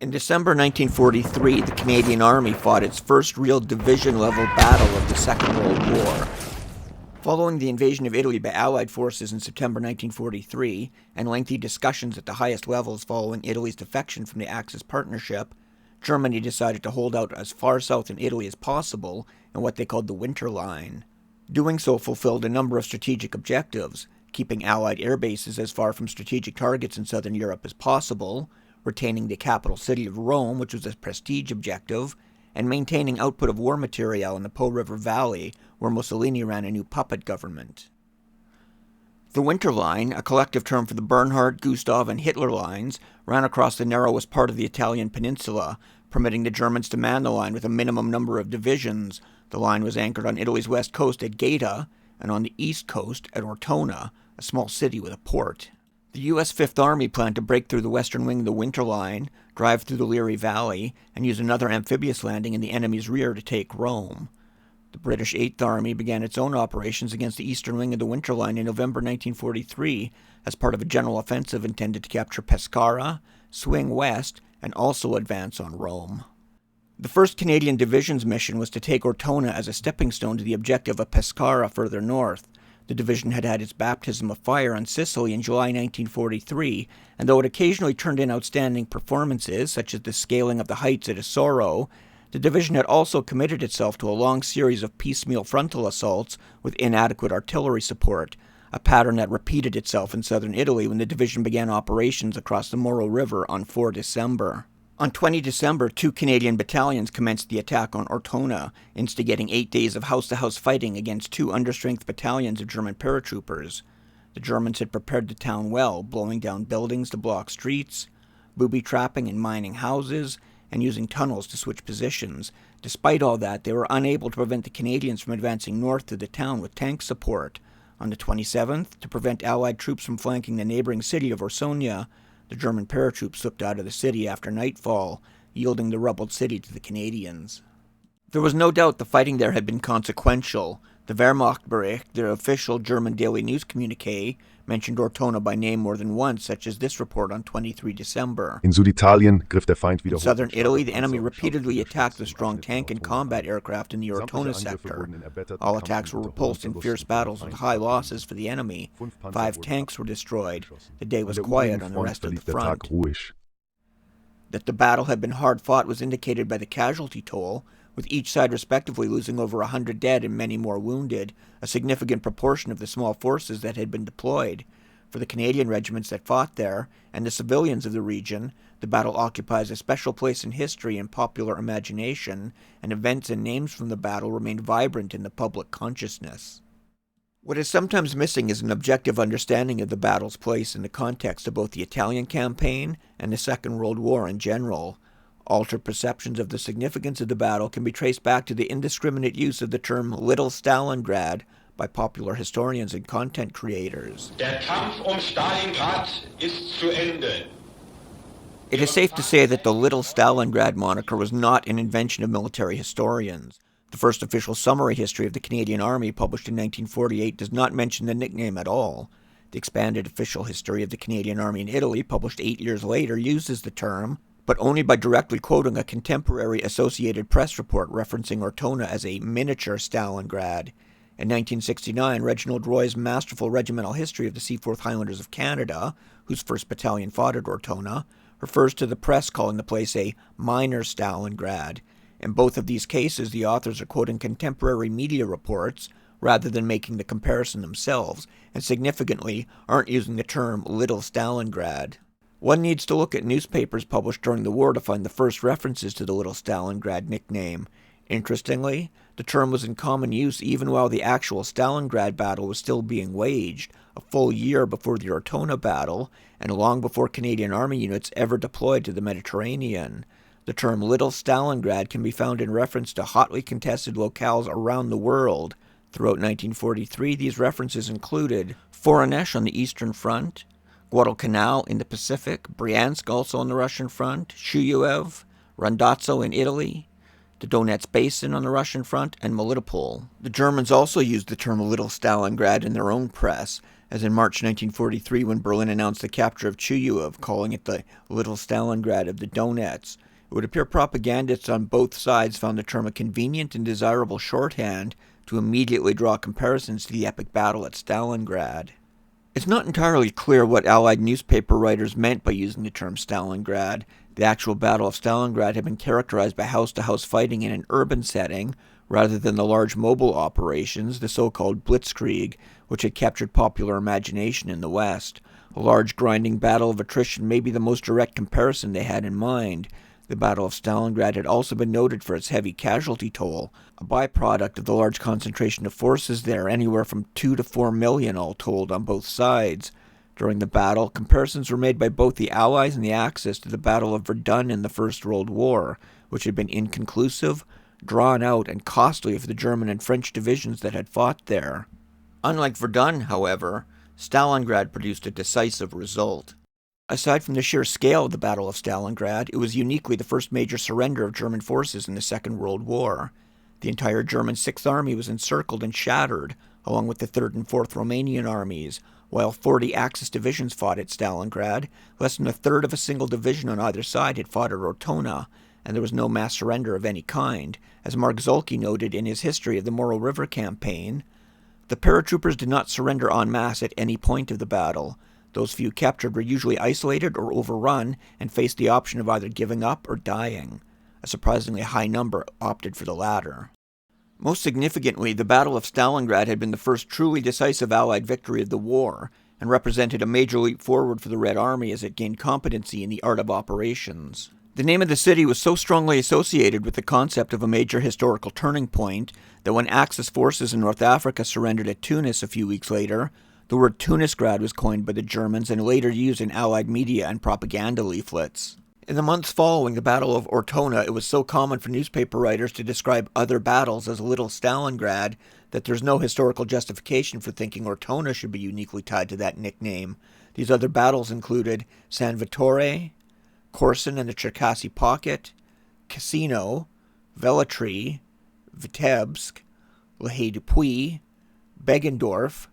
In December 1943, the Canadian Army fought its first real division-level battle of the Second World War. Following the invasion of Italy by Allied forces in September 1943, and lengthy discussions at the highest levels following Italy's defection from the Axis partnership, Germany decided to hold out as far south in Italy as possible in what they called the Winter Line. Doing so fulfilled a number of strategic objectives, keeping Allied air bases as far from strategic targets in southern Europe as possible, retaining the capital city of Rome, which was a prestige objective, and maintaining output of war material in the Po River Valley, where Mussolini ran a new puppet government. The Winter Line, a collective term for the Bernhard, Gustav, and Hitler lines, ran across the narrowest part of the Italian peninsula, permitting the Germans to man the line with a minimum number of divisions. The line was anchored on Italy's west coast at Gaeta, and on the east coast at Ortona, a small city with a port. The U.S. Fifth Army planned to break through the western wing of the Winter Line, drive through the Liri Valley, and use another amphibious landing in the enemy's rear to take Rome. The British Eighth Army began its own operations against the eastern wing of the Winter Line in November 1943 as part of a general offensive intended to capture Pescara, swing west, and also advance on Rome. The 1st Canadian Division's mission was to take Ortona as a stepping stone to the objective of Pescara further north. The division had had its baptism of fire on Sicily in July 1943, and though it occasionally turned in outstanding performances, such as the scaling of the heights at Isoro, the division had also committed itself to a long series of piecemeal frontal assaults with inadequate artillery support, a pattern that repeated itself in southern Italy when the division began operations across the Moro River on 4 December. On 20 December, 2 Canadian battalions commenced the attack on Ortona, instigating 8 days of house-to-house fighting against 2 understrength battalions of German paratroopers. The Germans had prepared the town well, blowing down buildings to block streets, booby-trapping and mining houses, and using tunnels to switch positions. Despite all that, they were unable to prevent the Canadians from advancing north to the town with tank support. On the 27th, to prevent Allied troops from flanking the neighboring city of Orsogna, the German paratroops slipped out of the city after nightfall, yielding the rubbled city to the Canadians. There was no doubt the fighting there had been consequential. The Wehrmachtbericht, the official German daily news communique, mentioned Ortona by name more than once, such as this report on 23 December. In Süditalien griff der Feind wieder. In southern Italy, the enemy repeatedly attacked the strong tank and combat aircraft in the Ortona sector. All attacks were repulsed in fierce battles with high losses for the enemy. 5 tanks were destroyed. The day was quiet on the rest of the front. That the battle had been hard fought was indicated by the casualty toll, with each side respectively losing over 100 dead and many more wounded, a significant proportion of the small forces that had been deployed. For the Canadian regiments that fought there, and the civilians of the region, the battle occupies a special place in history and popular imagination, and events and names from the battle remain vibrant in the public consciousness. What is sometimes missing is an objective understanding of the battle's place in the context of both the Italian campaign and the Second World War in general. Altered perceptions of the significance of the battle can be traced back to the indiscriminate use of the term Little Stalingrad by popular historians and content creators. Der Kampf Stalingrad ist zu Ende. It is safe to say that the Little Stalingrad moniker was not an invention of military historians. The first official summary history of the Canadian Army, published in 1948, does not mention the nickname at all. The expanded official history of the Canadian Army in Italy, published 8 years later, uses the term, but only by directly quoting a contemporary Associated Press report referencing Ortona as a miniature Stalingrad. In 1969, Reginald Roy's masterful regimental history of the Seaforth Highlanders of Canada, whose 1st Battalion fought at Ortona, refers to the press calling the place a minor Stalingrad. In both of these cases, the authors are quoting contemporary media reports rather than making the comparison themselves, and significantly aren't using the term Little Stalingrad. One needs to look at newspapers published during the war to find the first references to the Little Stalingrad nickname. Interestingly, the term was in common use even while the actual Stalingrad battle was still being waged, a full year before the Ortona battle, and long before Canadian Army units ever deployed to the Mediterranean. The term Little Stalingrad can be found in reference to hotly contested locales around the world. Throughout 1943, these references included Voronezh on the Eastern Front, Guadalcanal in the Pacific, Bryansk also on the Russian front, Shuyuev, Randazzo in Italy, the Donets Basin on the Russian front, and Melitopol. The Germans also used the term Little Stalingrad in their own press, as in March 1943 when Berlin announced the capture of Chuyuv, calling it the Little Stalingrad of the Donets. It would appear propagandists on both sides found the term a convenient and desirable shorthand to immediately draw comparisons to the epic battle at Stalingrad. It's not entirely clear what Allied newspaper writers meant by using the term Stalingrad. The actual Battle of Stalingrad had been characterized by house-to-house fighting in an urban setting, rather than the large mobile operations, the so-called Blitzkrieg, which had captured popular imagination in the West. A large grinding battle of attrition may be the most direct comparison they had in mind. The Battle of Stalingrad had also been noted for its heavy casualty toll, a byproduct of the large concentration of forces there, anywhere from 2 to 4 million all told on both sides. During the battle, comparisons were made by both the Allies and the Axis to the Battle of Verdun in the First World War, which had been inconclusive, drawn out, and costly for the German and French divisions that had fought there. Unlike Verdun, however, Stalingrad produced a decisive result. Aside from the sheer scale of the Battle of Stalingrad, it was uniquely the first major surrender of German forces in the Second World War. The entire German Sixth Army was encircled and shattered, along with the Third and Fourth Romanian armies. While 40 Axis divisions fought at Stalingrad, less than a third of a single division on either side had fought at Ortona, and there was no mass surrender of any kind. As Mark Zolke noted in his history of the Morrill River campaign, the paratroopers did not surrender en masse at any point of the battle. Those few captured were usually isolated or overrun and faced the option of either giving up or dying. A surprisingly high number opted for the latter. Most significantly, the Battle of Stalingrad had been the first truly decisive Allied victory of the war, and represented a major leap forward for the Red Army as it gained competency in the art of operations. The name of the city was so strongly associated with the concept of a major historical turning point that when Axis forces in North Africa surrendered at Tunis a few weeks later, the word Tunisgrad was coined by the Germans and later used in Allied media and propaganda leaflets. In the months following the Battle of Ortona, it was so common for newspaper writers to describe other battles as Little Stalingrad that there's no historical justification for thinking Ortona should be uniquely tied to that nickname. These other battles included San Vittore, Korsun and the Cherkasy Pocket, Cassino, Velletri, Vitebsk, La Haye-du-Puy, Beggendorf,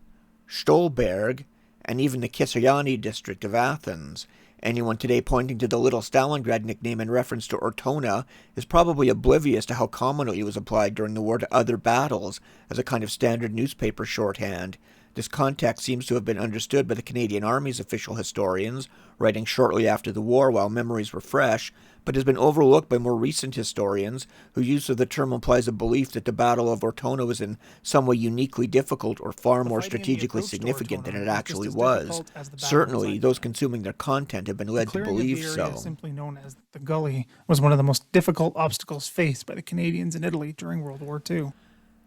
Stolberg, and even the Kisarjani district of Athens. Anyone today pointing to the Little Stalingrad nickname in reference to Ortona is probably oblivious to how commonly it was applied during the war to other battles as a kind of standard newspaper shorthand. This context seems to have been understood by the Canadian Army's official historians, writing shortly after the war while memories were fresh, but has been overlooked by more recent historians, whose use of the term implies a belief that the Battle of Ortona was in some way uniquely difficult or far more strategically significant than it actually was. Certainly, those consuming their content have been led to believe so. Simply known as the Gully, was one of the most difficult obstacles faced by the Canadians in Italy during World War II.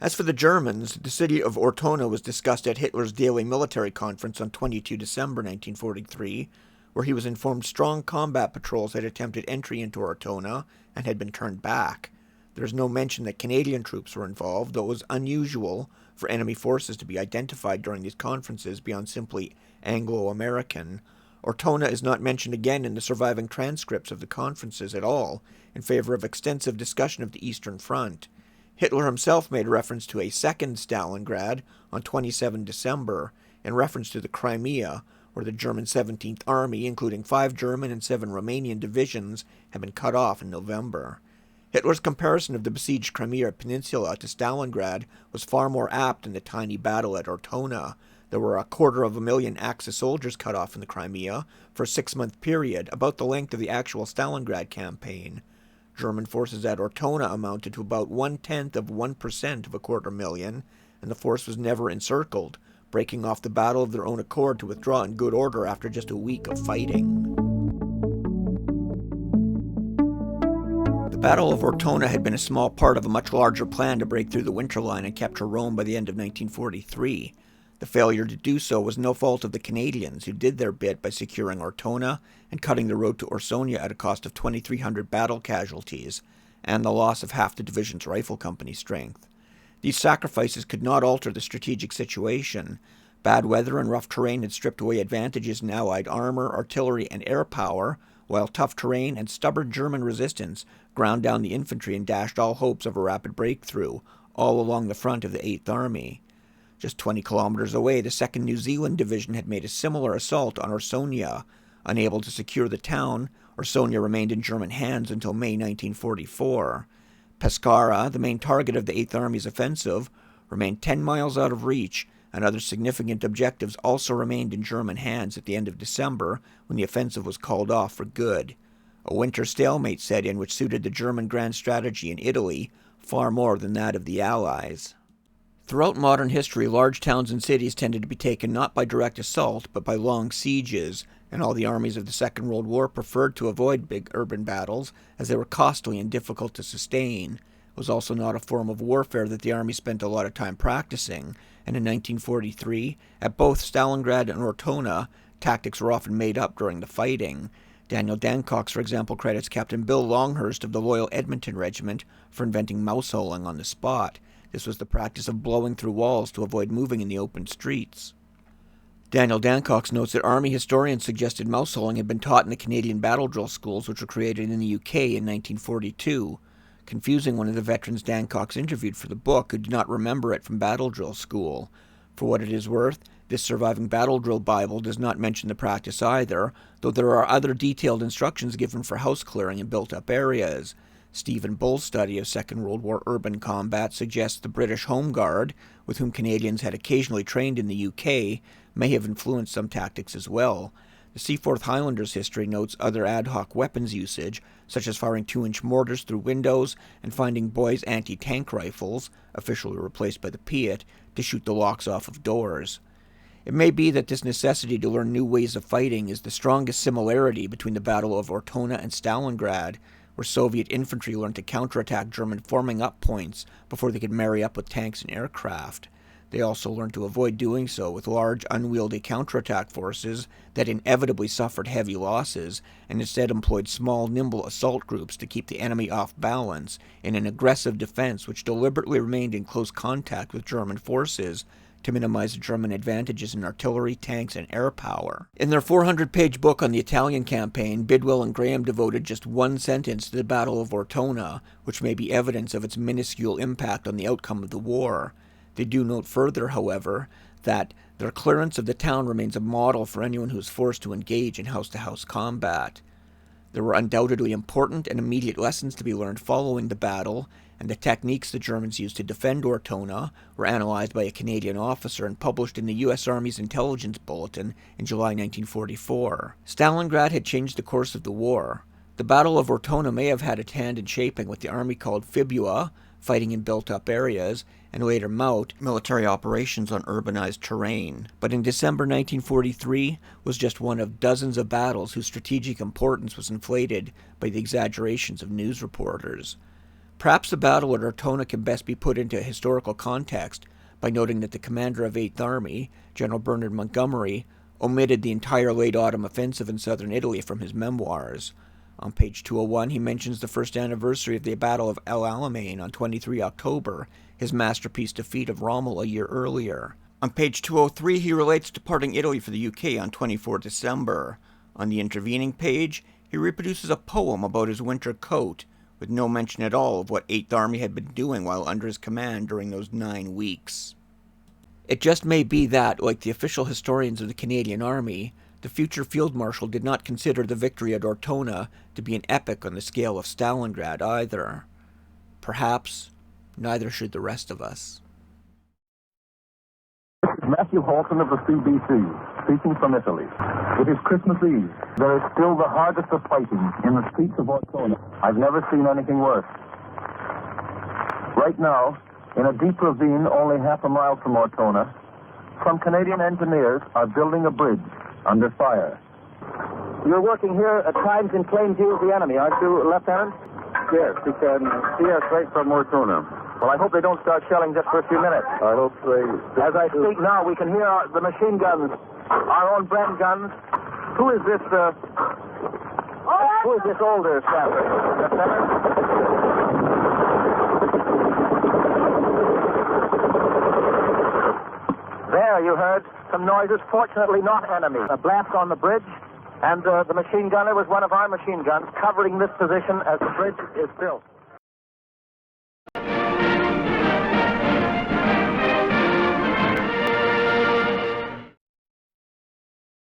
As for the Germans, the city of Ortona was discussed at Hitler's daily military conference on 22 December 1943, where he was informed strong combat patrols had attempted entry into Ortona and had been turned back. There is no mention that Canadian troops were involved, though it was unusual for enemy forces to be identified during these conferences beyond simply Anglo-American. Ortona is not mentioned again in the surviving transcripts of the conferences at all, in favor of extensive discussion of the Eastern Front. Hitler himself made reference to a second Stalingrad on 27 December, in reference to the Crimea, where the German 17th Army, including 5 German and 7 Romanian divisions, had been cut off in November. Hitler's comparison of the besieged Crimea Peninsula to Stalingrad was far more apt than the tiny battle at Ortona. There were 250,000 Axis soldiers cut off in the Crimea for a 6-month period, about the length of the actual Stalingrad campaign. German forces at Ortona amounted to about 1/10 of 1% of 250,000, and the force was never encircled, breaking off the battle of their own accord to withdraw in good order after just a week of fighting. The Battle of Ortona had been a small part of a much larger plan to break through the winter line and capture Rome by the end of 1943. The failure to do so was no fault of the Canadians, who did their bit by securing Ortona and cutting the road to Orsogna at a cost of 2,300 battle casualties, and the loss of half the division's rifle company strength. These sacrifices could not alter the strategic situation. Bad weather and rough terrain had stripped away advantages in Allied armor, artillery, and air power, while tough terrain and stubborn German resistance ground down the infantry and dashed all hopes of a rapid breakthrough, all along the front of the 8th Army. Just 20 kilometers away, the 2nd New Zealand Division had made a similar assault on Orsogna. Unable to secure the town, Orsogna remained in German hands until May 1944. Pescara, the main target of the 8th Army's offensive, remained 10 miles out of reach, and other significant objectives also remained in German hands at the end of December when the offensive was called off for good. A winter stalemate set in which suited the German grand strategy in Italy far more than that of the Allies. Throughout modern history, large towns and cities tended to be taken not by direct assault, but by long sieges, and all the armies of the Second World War preferred to avoid big urban battles as they were costly and difficult to sustain. It was also not a form of warfare that the army spent a lot of time practicing, and in 1943, at both Stalingrad and Ortona, tactics were often made up during the fighting. Daniel Dancocks, for example, credits Captain Bill Longhurst of the Loyal Edmonton Regiment for inventing mouse-holing on the spot. This was the practice of blowing through walls to avoid moving in the open streets. Daniel Dancocks notes that Army historians suggested mouse-holing had been taught in the Canadian battle drill schools which were created in the UK in 1942, confusing one of the veterans Dancocks interviewed for the book who did not remember it from battle drill school. For what it is worth, this surviving battle drill Bible does not mention the practice either, though there are other detailed instructions given for house clearing in built-up areas. Stephen Bull's study of Second World War urban combat suggests the British Home Guard, with whom Canadians had occasionally trained in the UK, may have influenced some tactics as well. The Seaforth Highlanders history notes other ad hoc weapons usage, such as firing 2-inch mortars through windows and finding boys' anti-tank rifles, officially replaced by the Pier, to shoot the locks off of doors. It may be that this necessity to learn new ways of fighting is the strongest similarity between the Battle of Ortona and Stalingrad, where Soviet infantry learned to counterattack German forming-up points before they could marry up with tanks and aircraft. They also learned to avoid doing so with large, unwieldy counterattack forces that inevitably suffered heavy losses, and instead employed small, nimble assault groups to keep the enemy off balance in an aggressive defense which deliberately remained in close contact with German forces to minimize the German advantages in artillery, tanks, and air power. In their 400-page book on the Italian campaign, Bidwell and Graham devoted just one sentence to the Battle of Ortona, which may be evidence of its minuscule impact on the outcome of the war. They do note further, however, that their clearance of the town remains a model for anyone who is forced to engage in house-to-house combat. There were undoubtedly important and immediate lessons to be learned following the battle, and the techniques the Germans used to defend Ortona were analyzed by a Canadian officer and published in the U.S. Army's Intelligence Bulletin in July 1944. Stalingrad had changed the course of the war. The Battle of Ortona may have had a hand in shaping what the Army called Fibua, fighting in built-up areas, and later Maut, military operations on urbanized terrain. But in December 1943 was just one of dozens of battles whose strategic importance was inflated by the exaggerations of news reporters. Perhaps the battle at Ortona can best be put into a historical context by noting that the commander of 8th Army, General Bernard Montgomery, omitted the entire late autumn offensive in southern Italy from his memoirs. On page 201, he mentions the first anniversary of the Battle of El Alamein on 23 October, his masterpiece defeat of Rommel a year earlier. On page 203, he relates departing Italy for the UK on 24 December. On the intervening page, he reproduces a poem about his winter coat, with no mention at all of what 8th Army had been doing while under his command during those 9 weeks. It just may be that, like the official historians of the Canadian Army, the future Field Marshal did not consider the victory at Ortona to be an epic on the scale of Stalingrad either. Perhaps neither should the rest of us. Matthew Halton of the CBC, speaking from Italy. It is Christmas Eve. There is still the hardest of fighting in the streets of Ortona. I've never seen anything worse. Right now, in a deep ravine only half a mile from Ortona, some Canadian engineers are building a bridge under fire. You're working here at times in plain view of the enemy, aren't you, Lieutenant? Yes, you can see us right from Ortona. Well, I hope they don't start shelling just for a few minutes. I hope they... As I speak now, we can hear the machine guns, our own Bren guns. Who is this older staffer? There, you heard some noises, fortunately not enemy. A blast on the bridge, And the machine gunner was one of our machine guns covering this position as the bridge is built.